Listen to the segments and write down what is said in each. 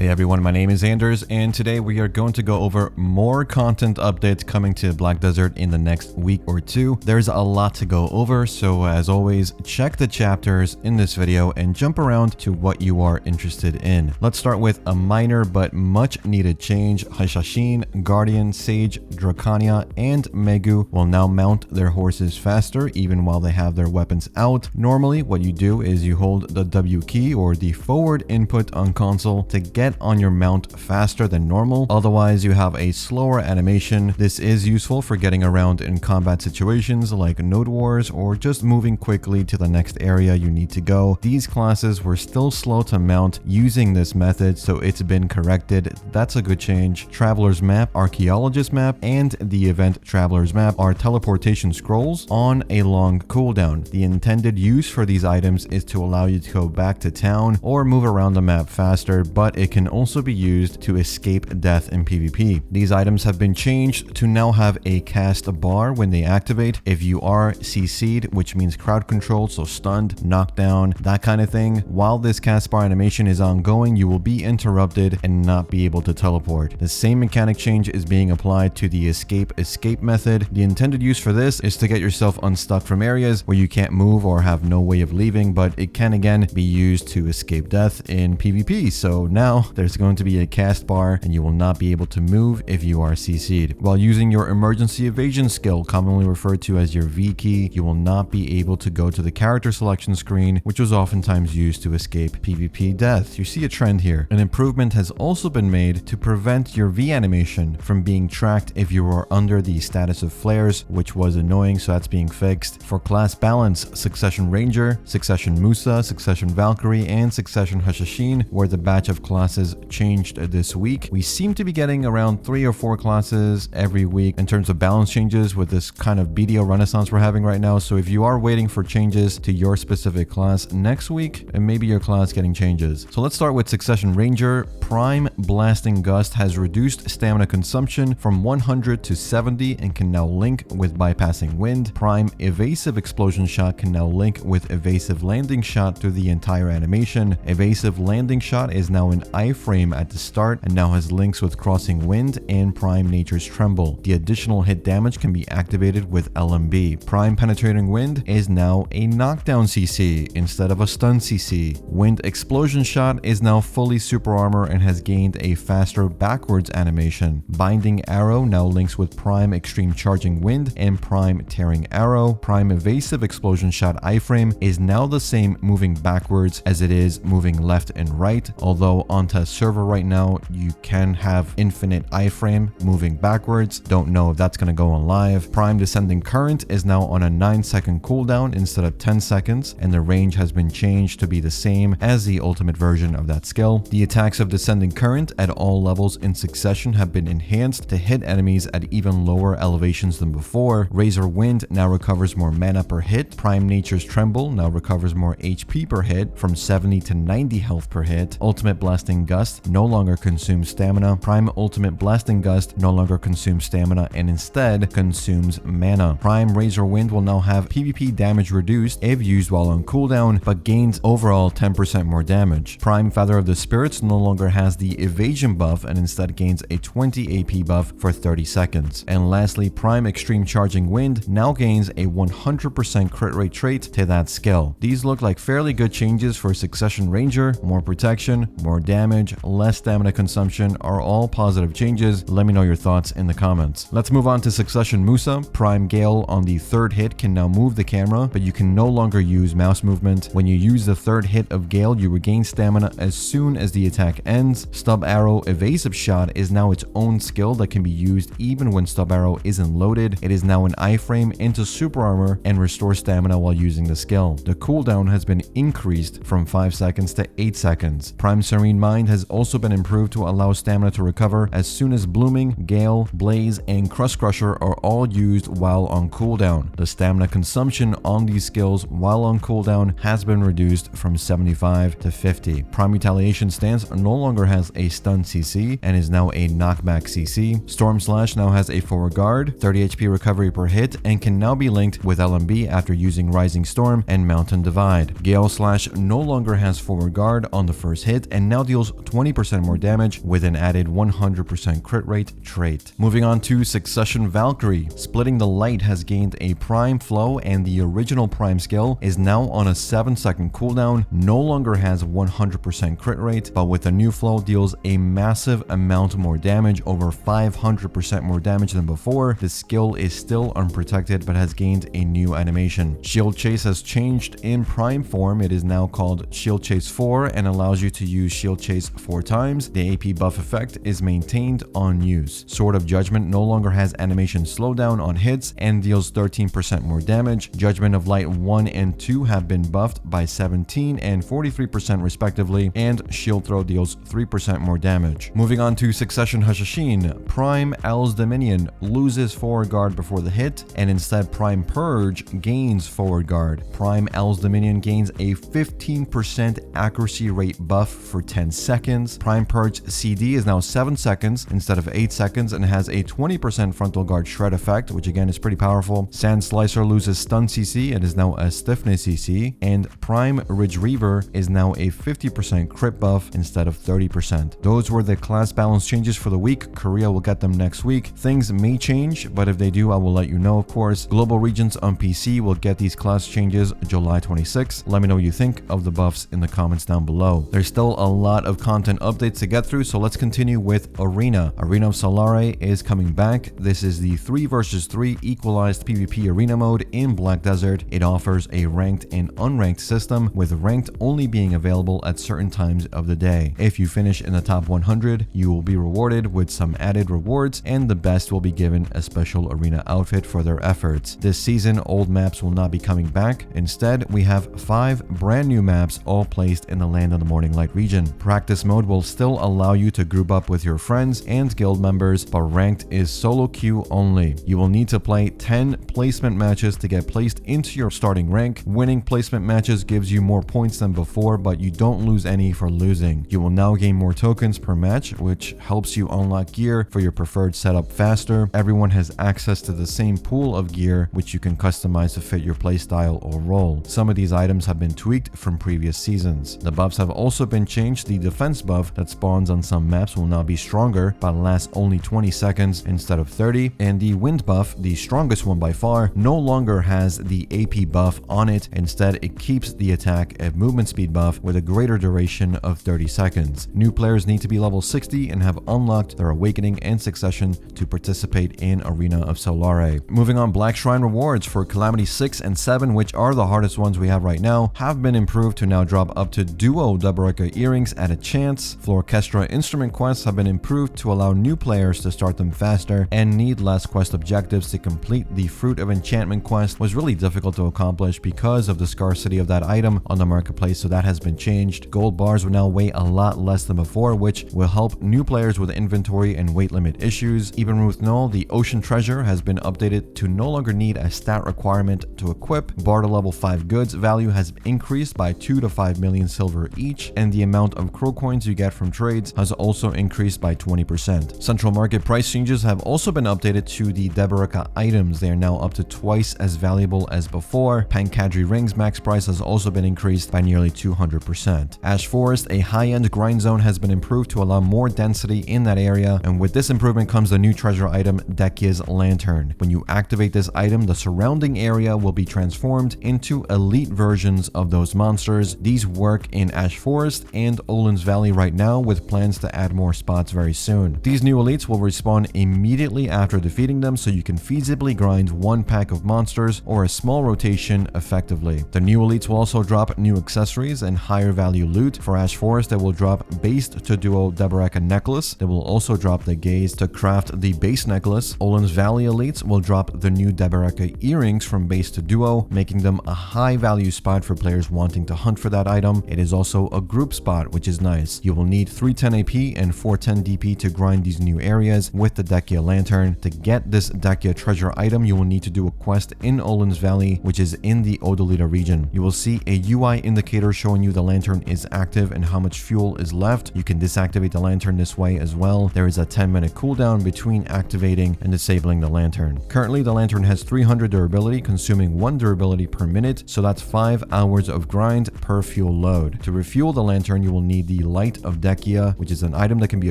Hey everyone, my name is Anders, and today we are going to go over more content updates coming to Black Desert in the next week or two. There's a lot to go over, so as always, check the chapters in this video and jump around to what you are interested in. Let's start with a minor but much needed change. Hashashin, Guardian, Sage, Dracania, and Megu will now mount their horses faster even while they have their weapons out. Normally, what you do is you hold the W key or the forward input on console to get on your mount faster than normal. Otherwise, you have a slower animation. This is useful for getting around in combat situations like node wars or just moving quickly to the next area you need to go. These classes were still slow to mount using this method, so it's been corrected. That's a good change. Traveler's Map, Archaeologist Map, and the Event Traveler's Map are teleportation scrolls on a long cooldown. The intended use for these items is to allow you to go back to town or move around the map faster, but it can also be used to escape death in PvP. These items have been changed to now have a cast bar when they activate. If you are CC'd, which means crowd control, so stunned, knocked down, that kind of thing, while this cast bar animation is ongoing, you will be interrupted and not be able to teleport. The same mechanic change is being applied to the escape method. The intended use for this is to get yourself unstuck from areas where you can't move or have no way of leaving, but it can again be used to escape death in PvP. So now there's going to be a cast bar and you will not be able to move if you are CC'd. While using your emergency evasion skill, commonly referred to as your V key, you will not be able to go to the character selection screen, which was oftentimes used to escape PvP death. You see a trend here. An improvement has also been made to prevent your V animation from being tracked if you are under the status of flares, which was annoying, so that's being fixed. For class balance, Succession Ranger, Succession Musa, Succession Valkyrie, and Succession Hashashin were the batch of classes changed this week. We seem to be getting around 3 or 4 classes every week in terms of balance changes with this kind of BDO renaissance we're having right now. So if you are waiting for changes to your specific class next week, and maybe your class getting changes. So let's start with Succession Ranger. Prime Blasting Gust has reduced stamina consumption from 100 to 70 and can now link with bypassing wind. Prime Evasive Explosion Shot can now link with Evasive Landing Shot through the entire animation. Evasive Landing Shot is now an iframe at the start and now has links with Crossing Wind and Prime Nature's Tremble. The additional hit damage can be activated with LMB. Prime Penetrating Wind is now a knockdown CC instead of a stun CC. Wind Explosion Shot is now fully super armor and has gained a faster backwards animation. Binding Arrow now links with Prime Extreme Charging Wind and Prime Tearing Arrow. Prime Evasive Explosion Shot iframe is now the same moving backwards as it is moving left and right, although on test server right now you can have infinite iframe moving backwards. Don't know if that's going to go on live. Prime Descending Current is now on a 9-second cooldown instead of 10 seconds, and the range has been changed to be the same as the ultimate version of that skill. The attacks of Descending Current at all levels in succession have been enhanced to hit enemies at even lower elevations than before. Razor Wind now recovers more mana per hit. Prime Nature's Tremble now recovers more HP per hit from 70 to 90 health per hit. Ultimate Blasting Gust no longer consumes stamina. Prime Ultimate Blasting Gust no longer consumes stamina and instead consumes mana. Prime Razor Wind will now have PvP damage reduced if used while on cooldown, but gains overall 10% more damage. Prime Feather of the Spirits no longer has the evasion buff and instead gains a 20 AP buff for 30 seconds. And lastly, Prime Extreme Charging Wind now gains a 100% crit rate trait to that skill. These look like fairly good changes for Succession Ranger. More protection, more damage, less stamina consumption are all positive changes. Let me know your thoughts in the comments. Let's move on to Succession Musa. Prime Gale on the 3rd hit can now move the camera, but you can no longer use mouse movement. When you use the 3rd hit of Gale, you regain stamina as soon as the attack ends. Stub Arrow Evasive Shot is now its own skill that can be used even when Stub Arrow isn't loaded. It is now an iframe into super armor and restores stamina while using the skill. The cooldown has been increased from 5 seconds to 8 seconds. Prime Serene Mind has also been improved to allow stamina to recover as soon as Blooming, Gale, Blaze, and Crust Crusher are all used while on cooldown. The stamina consumption on these skills while on cooldown has been reduced from 75 to 50. Prime Retaliation Stance no longer longer has a stun CC and is now a knockback CC. Storm Slash now has a forward guard, 30 HP recovery per hit, and can now be linked with LMB after using Rising Storm and Mountain Divide. Gale Slash no longer has forward guard on the first hit and now deals 20% more damage with an added 100% crit rate trait. Moving on to Succession Valkyrie. Splitting the Light has gained a Prime Flow, and the original Prime skill is now on a 7-second cooldown, no longer has 100% crit rate, but with a new flow deals a massive amount more damage, over 500% more damage than before. The skill is still unprotected but has gained a new animation. Shield Chase has changed in Prime form. It is now called Shield Chase 4 and allows you to use Shield Chase 4 times. The AP buff effect is maintained on use. Sword of Judgment no longer has animation slowdown on hits and deals 13% more damage. Judgment of Light 1 and 2 have been buffed by 17 and 43% respectively, and Shield Throw deals 3% more damage. Moving on to Succession Hashashin. Prime Owl's Dominion loses forward guard before the hit, and instead Prime Purge gains forward guard. Prime Owl's Dominion gains a 15% accuracy rate buff for 10 seconds. Prime Purge CD is now 7 seconds instead of 8 seconds and has a 20% frontal guard shred effect, which again is pretty powerful. Sand Slicer loses stun CC and is now a stiffness CC, and Prime Ridge Reaver is now a 50% crit buff instead of 30%. Those were the class balance changes for the week. Korea will get them next week. Things may change, but if they do, I will let you know, of course. Global regions on PC will get these class changes July 26. Let me know what you think of the buffs in the comments down below. There's still a lot of content updates to get through, so let's continue with Arena. Arena of Solare is coming back. This is the 3 versus 3 equalized PvP arena mode in Black Desert. It offers a ranked and unranked system, with ranked only being available at certain times of the day. If you finish in the top 100, you will be rewarded with some added rewards, and the best will be given a special arena outfit for their efforts. This season, old maps will not be coming back. Instead, we have 5 brand new maps, all placed in the Land of the Morning Light region. Practice mode will still allow you to group up with your friends and guild members, but ranked is solo queue only. You will need to play 10 placement matches to get placed into your starting rank. Winning placement matches gives you more points than before, but you don't lose any for losing. You will now gain more tokens per match, which helps you unlock gear for your preferred setup faster. Everyone has access to the same pool of gear, which you can customize to fit your playstyle or role. Some of these items have been tweaked from previous seasons. The buffs have also been changed. The defense buff that spawns on some maps will now be stronger, but lasts only 20 seconds instead of 30. And the wind buff, the strongest one by far, no longer has the AP buff on it. Instead, it keeps the attack and movement speed buff with a greater duration of 30 seconds. New players need to be level 60 and have unlocked their Awakening and Succession to participate in Arena of Solare. Moving on, Black Shrine rewards for Calamity 6 and 7, which are the hardest ones we have right now, have been improved to now drop up to duo Dehkia earrings at a chance. Florchestra instrument quests have been improved to allow new players to start them faster and need less quest objectives to complete. The Fruit of Enchantment quest was really difficult to accomplish because of the scarcity of that item on the marketplace, so that has been changed. Gold bars will now weigh a lot less than before, which will help new players with inventory and weight limit issues. Even with Null, the Ocean Treasure has been updated to no longer need a stat requirement to equip. Barter level 5 goods value has increased by 2 to 5 million silver each, and the amount of crow coins you get from trades has also increased by 20%. Central market price changes have also been updated to the Dehkia items. They are now up to twice as valuable as before. Pankadri rings max price has also been increased by nearly 200%. Ash Forest, a high-end grind zone, has been improved to allow more density in that area, and with this improvement comes the new treasure item, Dehkia's Lantern. When you activate this item, the surrounding area will be transformed into elite versions of those monsters. These work in Ash Forest and Olin's Valley right now, with plans to add more spots very soon. These new elites will respawn immediately after defeating them, so you can feasibly grind one pack of monsters or a small rotation effectively. The new elites will also drop new accessories and higher value loot. For Ash Forest, they will drop based to duo Dehkia necklace. They will also drop the gaze to craft the base necklace. Olin's Valley elites will drop the new Dehkia earrings from base to duo, making them a high value spot for players wanting to hunt for that item. It is also a group spot, which is nice. You will need 310 AP and 410 DP to grind these new areas with the Dehkia Lantern. To get this Dehkia treasure item, you will need to do a quest in Olin's Valley, which is in the Odolita region. You will see a UI indicator showing you the lantern is active and how much fuel is left. You can disactivate the lantern this way as well. There is a 10-minute cooldown between activating and disabling the lantern. Currently, the lantern has 300 durability, consuming 1 durability per minute, so that's 5 hours of grind per fuel load. To refuel the lantern, you will need the Light of Dehkia, which is an item that can be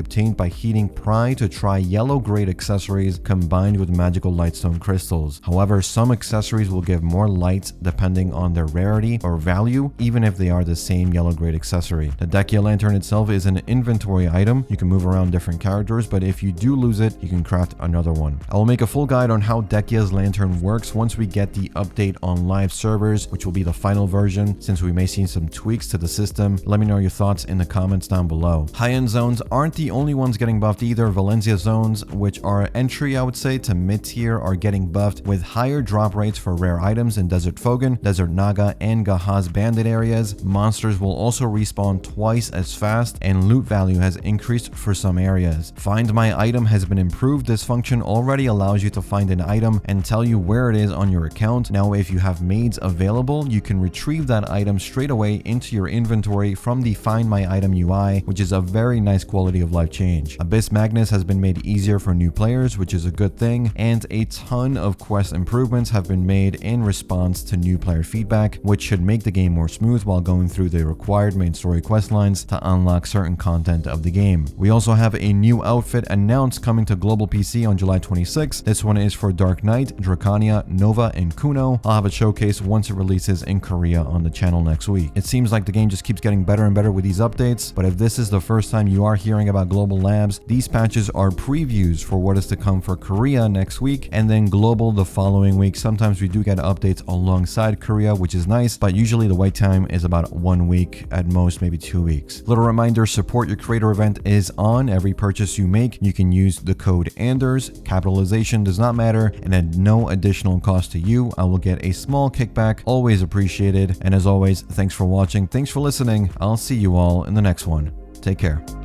obtained by heating Pry to try yellow grade accessories combined with magical lightstone crystals. However, some accessories will give more light depending on their rarity or value, even if they are the same yellow grade accessory. The Dehkia lantern itself is an inventory item. You can move around different characters, but if you do lose it, you can craft another one. I will make a full guide on how Dehkia's lantern works once we get the update on live servers, which will be the final version, since we may see some tweaks to the system. Let me know your thoughts in the comments down below. High-end zones aren't the only ones getting buffed either. Valencia zones, which are entry, I would say, to mid-tier, are getting buffed with higher drop rates for rare items in Desert Fogan, Desert Naga, and Gahaz bandit areas. Monsters will also respawn twice as fast, and loot value has increased for some areas. Find My Item has been improved. This function already allows you to find an item and tell you where it is on your account. Now, if you have maids available, you can retrieve that item straight away into your inventory from the Find My Item UI, which is a very nice quality of life change. Abyss Magnus has been made easier for new players, which is a good thing, and a ton of quest improvements have been made in response to new player feedback, which should make the game more smooth while going through the required main story quest lines to unlock certain content of the game. We also have a new outfit announced coming to global PC on July 26th. This one is for Dark Knight, Dracania, Nova, and Kuno. I'll have a showcase once it releases in Korea on the channel next week. It seems like the game just keeps getting better and better with these updates, but if this is the first time you are hearing about Global Labs, these patches are previews for what is to come for Korea next week, and then global the following week. Sometimes we do get updates alongside Korea, which is nice, but usually the wait time is about 1 week, at most maybe 2 weeks. Little reminder, support your creator event is on. Every purchase you make, you can use the code Anders. Capitalization does not matter, and at no additional cost to you. I will get a small kickback, always appreciated. And as always, thanks for watching, thanks for listening. I'll see you all in the next one. Take care.